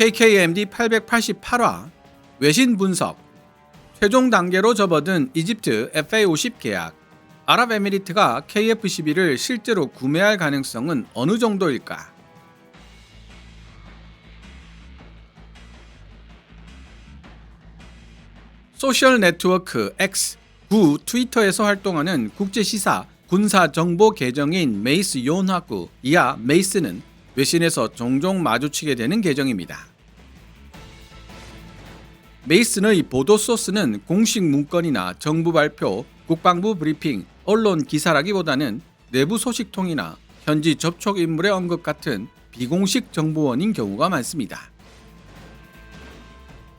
KKMD 888화 외신 분석 최종 단계로 접어든 이집트 FA50 계약 아랍에미리트가 KF-11을 실제로 구매할 가능성은 어느 정도일까? 소셜 네트워크 X, 구 트위터에서 활동하는 국제시사 군사정보 계정인 메이스 요원학구 이하 메이스는 외신에서 종종 마주치게 되는 계정입니다. 메이슨의 보도 소스는 공식 문건이나 정부 발표, 국방부 브리핑, 언론 기사라기보다는 내부 소식통이나 현지 접촉 인물의 언급 같은 비공식 정보원인 경우가 많습니다.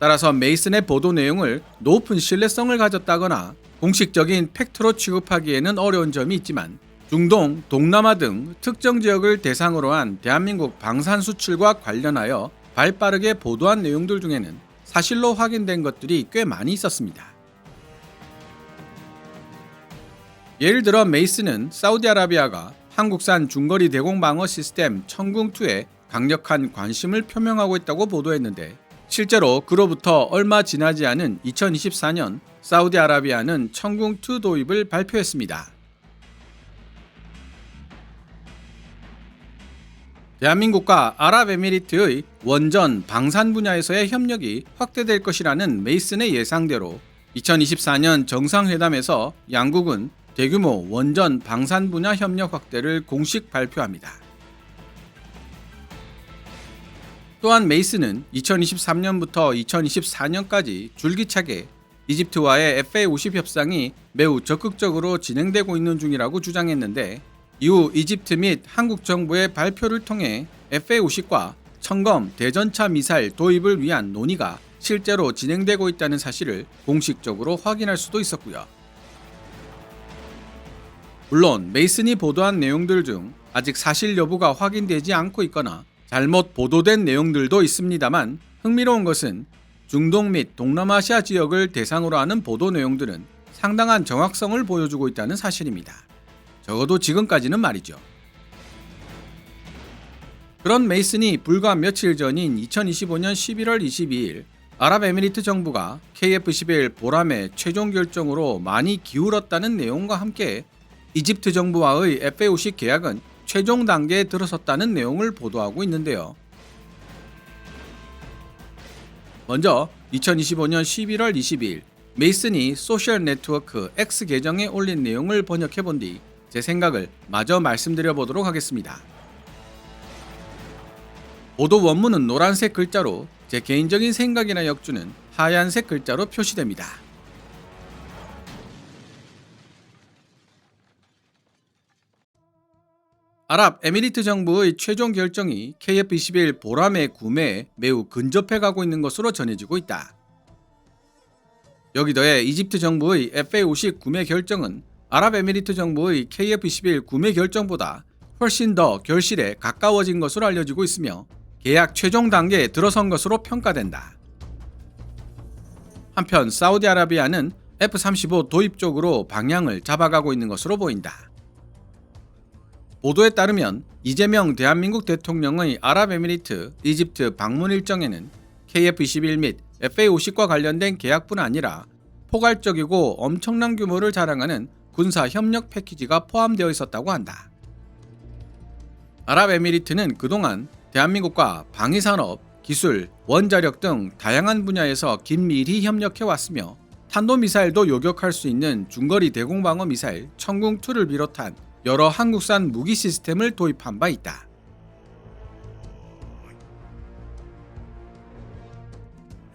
따라서 메이슨의 보도 내용을 높은 신뢰성을 가졌다거나 공식적인 팩트로 취급하기에는 어려운 점이 있지만 중동, 동남아 등 특정 지역을 대상으로 한 대한민국 방산 수출과 관련하여 발빠르게 보도한 내용들 중에는 사실로 확인된 것들이 꽤 많이 있었습니다. 예를 들어 메이슨은 사우디아라비아가 한국산 중거리 대공 방어 시스템 천궁2에 강력한 관심을 표명하고 있다고 보도했는데 실제로 그로부터 얼마 지나지 않은 2024년 사우디아라비아는 천궁2 도입을 발표했습니다. 대한민국과 아랍에미리트의 원전, 방산 분야에서의 협력이 확대될 것이라는 메이슨의 예상대로 2024년 정상회담에서 양국은 대규모 원전, 방산 분야 협력 확대를 공식 발표합니다. 또한 메이슨은 2023년부터 2024년까지 줄기차게 이집트와의 FA50 협상이 매우 적극적으로 진행되고 있는 중이라고 주장했는데 이후 이집트 및 한국 정부의 발표를 통해 FA50과 청검 대전차 미사일 도입을 위한 논의가 실제로 진행되고 있다는 사실을 공식적으로 확인할 수도 있었고요. 물론 메이슨이 보도한 내용들 중 아직 사실 여부가 확인되지 않고 있거나 잘못 보도된 내용들도 있습니다만 흥미로운 것은 중동 및 동남아시아 지역을 대상으로 하는 보도 내용들은 상당한 정확성을 보여주고 있다는 사실입니다. 적어도 지금까지는 말이죠. 그런 메이슨이 불과 며칠 전인 2025년 11월 22일 아랍에미리트 정부가 KF-11 보람의 최종 결정으로 많이 기울었다는 내용과 함께 이집트 정부와의 FA50 계약은 최종 단계에 들어섰다는 내용을 보도하고 있는데요. 먼저 2025년 11월 22일 메이슨이 소셜 네트워크 X 계정에 올린 내용을 번역해본 뒤 제 생각을 마저 말씀드려 보도록 하겠습니다. 보도 원문은 노란색 글자로 제 개인적인 생각이나 역주는 하얀색 글자로 표시됩니다. 아랍에미리트 정부의 최종 결정이 KF-21 보람의 구매에 매우 근접해 가고 있는 것으로 전해지고 있다. 여기 더해 이집트 정부의 FA50 구매 결정은 아랍에미리트 정부의 KF-21 구매 결정보다 훨씬 더 결실에 가까워진 것으로 알려지고 있으며 계약 최종 단계에 들어선 것으로 평가된다. 한편 사우디아라비아는 F-35 도입 쪽으로 방향을 잡아가고 있는 것으로 보인다. 보도에 따르면 이재명 대한민국 대통령의 아랍에미리트, 이집트 방문 일정에는 KF-21 및 FA50과 관련된 계약뿐 아니라 포괄적이고 엄청난 규모를 자랑하는 군사 협력 패키지가 포함되어 있었다고 한다. 아랍에미리트는 그동안 대한민국과 방위산업, 기술, 원자력 등 다양한 분야에서 긴밀히 협력해 왔으며 탄도미사일도 요격할 수 있는 중거리 대공방어 미사일 천궁2를 비롯한 여러 한국산 무기 시스템을 도입한 바 있다.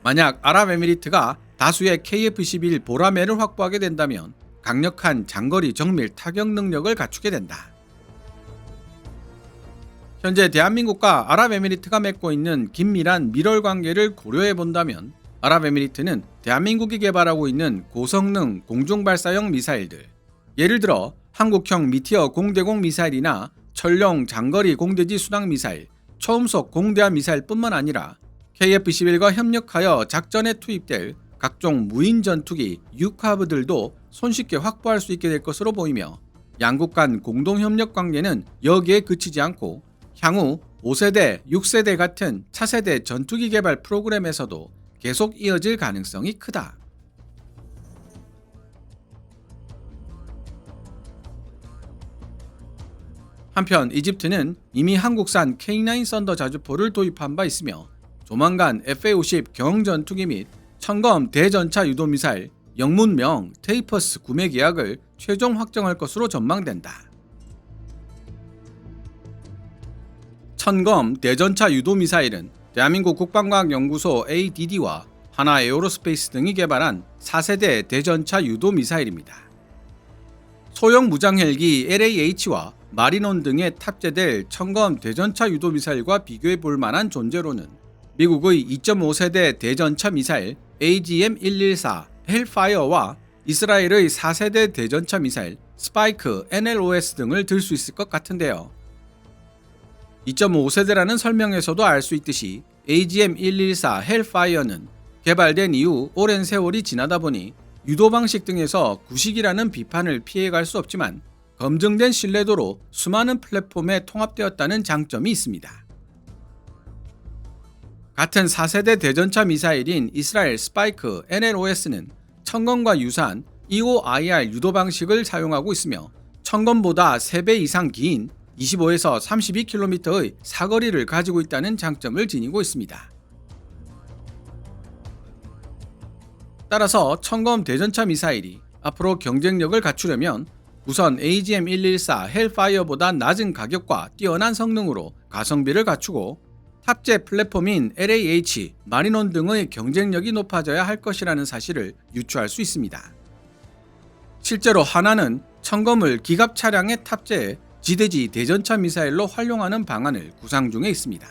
만약 아랍에미리트가 다수의 KF-11 보라매를 확보하게 된다면 강력한 장거리 정밀 타격 능력을 갖추게 된다. 현재 대한민국과 아랍에미리트가 맺고 있는 긴밀한 밀월 관계를 고려해 본다면 아랍에미리트는 대한민국이 개발하고 있는 고성능 공중발사형 미사일들, 예를 들어 한국형 미티어 공대공 미사일이나 철령 장거리 공대지 순항 미사일, 초음속 공대함 미사일뿐만 아니라 KF-11과 협력하여 작전에 투입될 각종 무인 전투기 유카브들도 손쉽게 확보할 수 있게 될 것으로 보이며 양국 간 공동협력 관계는 여기에 그치지 않고 향후 5세대, 6세대 같은 차세대 전투기 개발 프로그램에서도 계속 이어질 가능성이 크다. 한편 이집트는 이미 한국산 K9 썬더 자주포를 도입한 바 있으며 조만간 FA-50 경전투기 및 천검 대전차 유도미사일 영문명 테이퍼스 구매 계약을 최종 확정할 것으로 전망된다. 천검 대전차 유도미사일은 대한민국 국방과학연구소 ADD와 하나 에어로스페이스 등이 개발한 4세대 대전차 유도미사일입니다. 소형 무장헬기 LAH와 마리논 등에 탑재될 천검 대전차 유도미사일과 비교해 볼 만한 존재로는 미국의 2.5세대 대전차 미사일 AGM-114 헬파이어와 이스라엘의 4세대 대전차 미사일 스파이크 NLOS 등을 들 수 있을 것 같은데요. 2.5세대라는 설명에서도 알 수 있듯이 AGM-114 헬파이어는 개발된 이후 오랜 세월이 지나다 보니 유도 방식 등에서 구식이라는 비판을 피해갈 수 없지만 검증된 신뢰도로 수많은 플랫폼에 통합되었다는 장점이 있습니다. 같은 4세대 대전차 미사일인 이스라엘 스파이크 NLOS는 천검과 유사한 EOIR 유도 방식을 사용하고 있으며 천검보다 3배 이상 긴 25에서 32km의 사거리를 가지고 있다는 장점을 지니고 있습니다. 따라서 천검 대전차 미사일이 앞으로 경쟁력을 갖추려면 우선 AGM-114 헬파이어보다 낮은 가격과 뛰어난 성능으로 가성비를 갖추고 탑재 플랫폼인 LAH, 마리논 등의 경쟁력이 높아져야 할 것이라는 사실을 유추할 수 있습니다. 실제로 하나는 천검을 기갑 차량에 탑재해 지대지 대전차 미사일로 활용하는 방안을 구상 중에 있습니다.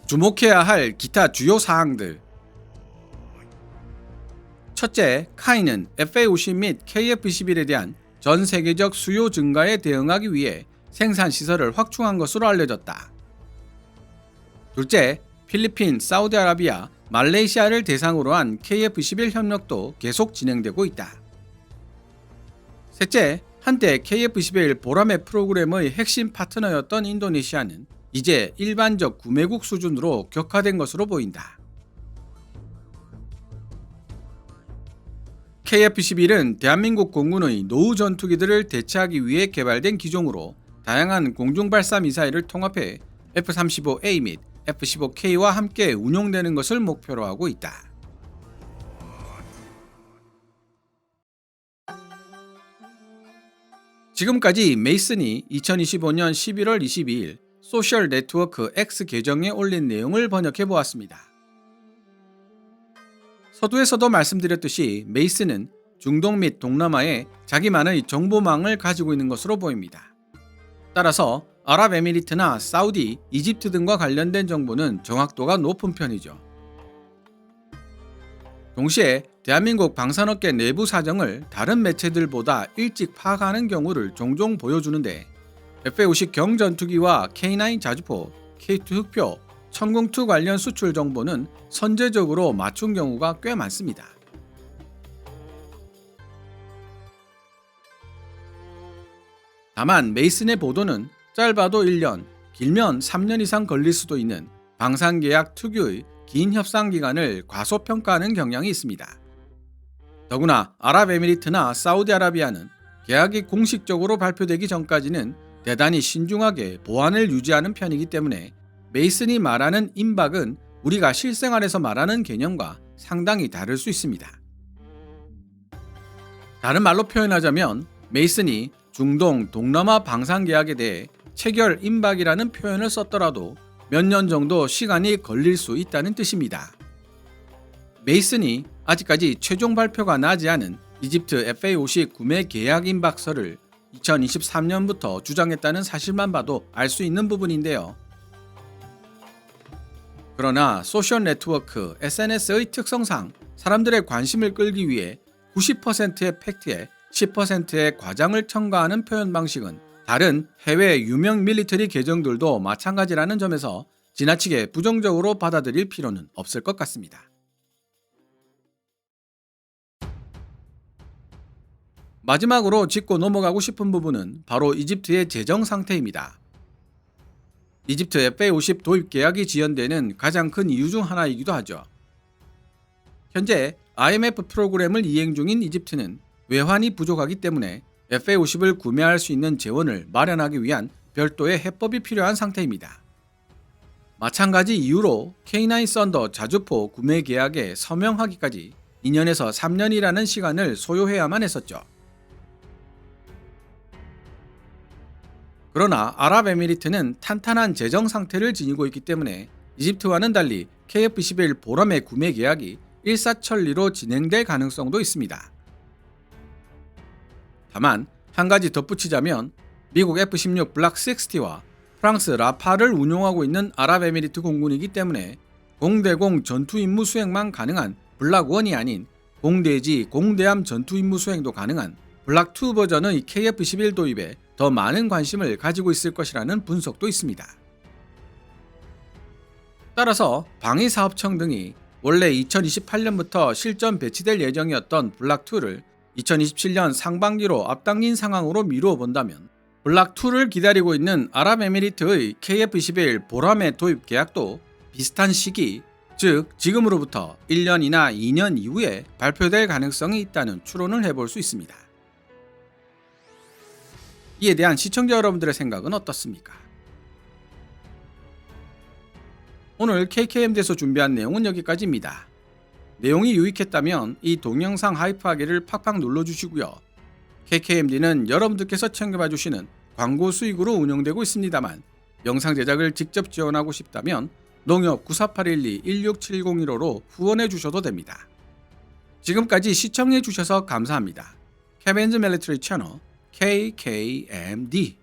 주목해야 할 기타 주요 사항들. 첫째, 카이는 FA-50 및 KF-21에 대한 전 세계적 수요 증가에 대응하기 위해 생산 시설을 확충한 것으로 알려졌다. 둘째, 필리핀, 사우디아라비아, 말레이시아를 대상으로 한 KF-21 협력도 계속 진행되고 있다. 셋째, 한때 KF-21 보라매 프로그램의 핵심 파트너였던 인도네시아는 이제 일반적 구매국 수준으로 격화된 것으로 보인다. KF-21은 대한민국 공군의 노후 전투기들을 대체하기 위해 개발된 기종으로 다양한 공중발사 미사일을 통합해 F-35A 및 F-15K와 함께 운용되는 것을 목표로 하고 있다. 지금까지 메이슨이 2025년 11월 22일 소셜 네트워크 X 계정에 올린 내용을 번역해 보았습니다. 서두에서도 말씀드렸듯이 메이슨은 중동 및 동남아에 자기만의 정보망을 가지고 있는 것으로 보입니다. 따라서 아랍에미리트나 사우디, 이집트 등과 관련된 정보는 정확도가 높은 편이죠. 동시에 대한민국 방산업계 내부 사정을 다른 매체들보다 일찍 파악하는 경우를 종종 보여주는데 FA-50 경전투기와 K9 자주포, K2 흑표, 천궁2 관련 수출 정보는 선제적으로 맞춘 경우가 꽤 많습니다. 다만 메이슨의 보도는 짧아도 1년, 길면 3년 이상 걸릴 수도 있는 방산계약 특유의 긴 협상 기간을 과소평가하는 경향이 있습니다. 더구나 아랍에미리트나 사우디아라비아는 계약이 공식적으로 발표되기 전까지는 대단히 신중하게 보안을 유지하는 편이기 때문에 메이슨이 말하는 임박은 우리가 실생활에서 말하는 개념과 상당히 다를 수 있습니다. 다른 말로 표현하자면 메이슨이 중동, 동남아 방산 계약에 대해 체결 임박이라는 표현을 썼더라도 몇 년 정도 시간이 걸릴 수 있다는 뜻입니다. 메이슨이 아직까지 최종 발표가 나지 않은 이집트 FA-50 구매 계약 임박서를 2023년부터 주장했다는 사실만 봐도 알 수 있는 부분인데요. 그러나 소셜 네트워크, SNS의 특성상 사람들의 관심을 끌기 위해 90%의 팩트에 10%의 과장을 첨가하는 표현 방식은 다른 해외 유명 밀리터리 계정들도 마찬가지라는 점에서 지나치게 부정적으로 받아들일 필요는 없을 것 같습니다. 마지막으로 짚고 넘어가고 싶은 부분은 바로 이집트의 재정 상태입니다. 이집트 FA50 도입 계약이 지연되는 가장 큰 이유 중 하나이기도 하죠. 현재 IMF 프로그램을 이행 중인 이집트는 외환이 부족하기 때문에 FA50을 구매할 수 있는 재원을 마련하기 위한 별도의 해법이 필요한 상태입니다. 마찬가지 이유로 K9 썬더 자주포 구매 계약에 서명하기까지 2년에서 3년이라는 시간을 소요해야만 했었죠. 그러나 아랍에미리트는 탄탄한 재정 상태를 지니고 있기 때문에 이집트와는 달리 KF-21 보람의 구매 계약이 일사천리로 진행될 가능성도 있습니다. 다만 한 가지 덧붙이자면 미국 F-16 블락 60와 프랑스 라파를 운용하고 있는 아랍에미리트 공군이기 때문에 공대공 전투 임무 수행만 가능한 블락 1이 아닌 공대지 공대함 전투 임무 수행도 가능한 블락 2 버전의 KF-21 도입에 더 많은 관심을 가지고 있을 것이라는 분석도 있습니다. 따라서 방위사업청 등이 원래 2028년부터 실전 배치될 예정이었던 블락 2를 2027년 상반기로 앞당긴 상황으로 미루어 본다면 블락 2를 기다리고 있는 아랍에미리트의 KF-21 보람의 도입 계약도 비슷한 시기, 즉 지금으로부터 1년이나 2년 이후에 발표될 가능성이 있다는 추론을 해볼 수 있습니다. 이에 대한 시청자 여러분들의 생각은 어떻습니까? 오늘 KKMD에서 준비한 내용은 여기까지입니다. 내용이 유익했다면 이 동영상 하이프하기를 팍팍 눌러주시고요. KKMD는 여러분들께서 챙겨봐주시는 광고 수익으로 운영되고 있습니다만 영상 제작을 직접 지원하고 싶다면 농협 9481216701호로 후원해 주셔도 됩니다. 지금까지 시청해 주셔서 감사합니다. 케빈즈 밀리터리 채널 KKMD